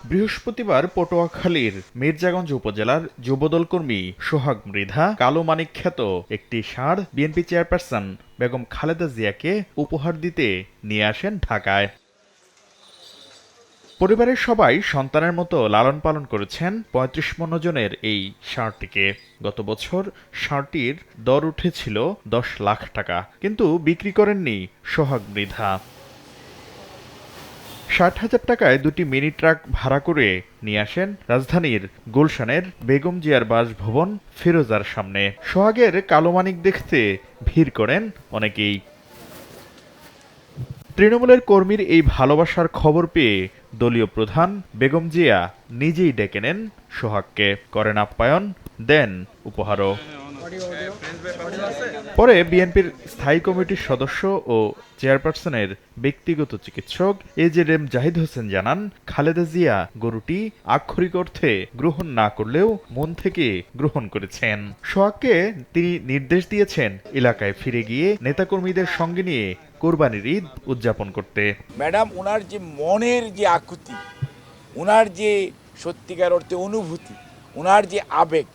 বৃহস্পতিবার পটুয়াখালীর মির্জাগঞ্জ উপজেলার যুবদল কর্মী সোহাগ মৃধা কালো মানিক খ্যাত একটি ষাঁড় বিএনপি চেয়ারপারসন বেগম খালেদা জিয়াকে উপহার দিতে নিয়ে আসেন ঢাকায়। পরিবারের সবাই সন্তানের মতো লালন পালন করেছেন ৩৫ মণ ওজনের এই ষাঁড়টিকে। গত বছর ষাঁড়টির দর উঠেছিল ১০ লাখ টাকা, কিন্তু বিক্রি করেননি সোহাগ মৃধা। ৬০,০০০ টাকায় দুটি মিনি ট্রাক ভাড়া করে নিয়ে আসেন রাজধানীর গুলশানের বেগম জিয়ার বাসভবন ফিরোজার সামনে। সোহাগের কালো মানিক দেখতে ভিড় করেন অনেকেই। তৃণমূলের কর্মীর এই ভালোবাসার খবর পেয়ে দলীয় প্রধান বেগম জিয়া নিজেই ডেকে নেন সোহাগকে, করেন আপ্যায়ন, দেন উপহারও। পরে বিএনপির স্থায়ী কমিটির সদস্য ও চেয়ারপারসনের ব্যক্তিগত চিকিৎসক এজেডএম জাহিদ হোসেন জানান, খালেদা জিয়া গরুটি আক্ষরিক অর্থে গ্রহণ না করলেও মন থেকে গ্রহণ করেছেন। সোহাগকে তিনি নির্দেশ দিয়েছেন এলাকায় ফিরে গিয়ে নেতাকর্মীদের সঙ্গে নিয়ে কোরবানির ঈদ উদযাপন করতে। ম্যাডাম, ওনার যে মনের যে আকুতি, ওনার যে সত্যিকার অর্থে অনুভূতি, ওনার যে আবেগ,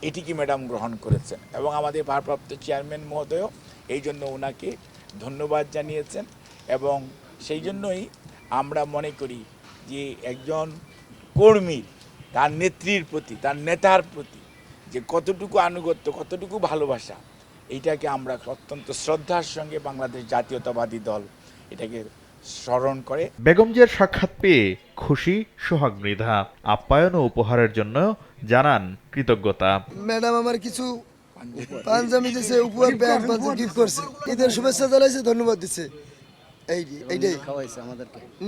এটিকে ম্যাডাম গ্রহণ করেছেন এবং আমাদের ভারপ্রাপ্ত চেয়ারম্যান মহোদয়ও এই জন্য ওনাকে ধন্যবাদ জানিয়েছেন। এবং সেই জন্যই আমরা মনে করি যে একজন কর্মীর তার নেত্রীর প্রতি, তার নেতার প্রতি যে কতটুকু আনুগত্য, কতটুকু ভালোবাসা, এইটাকে আমরা অত্যন্ত শ্রদ্ধার সঙ্গে বাংলাদেশ জাতীয়তাবাদী দল এটাকে স্মরণ করে। বেগম জিয়ার সাক্ষাৎ পেয়ে খুশি সোহাগ মৃধা, আপ্যায়ন ও উপহারের জন্য জানান কৃতজ্ঞতা। ম্যাডাম আমার কিছু পাঞ্জাবি দিছে, উপহার ব্যাগ গিফট করছে, ঈদের শুভেচ্ছা জানাইছে, ধন্যবাদ দিছে। এইটাই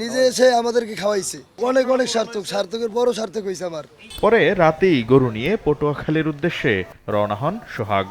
নিজে এসে আমাদেরকে খাওয়াইছে। অনেক অনেক সার্থকের বড় সার্থক হয়েছে আমার। পরে রাতেই গরু নিয়ে পটুয়াখালীর উদ্দেশ্যে রওনা হন সোহাগ।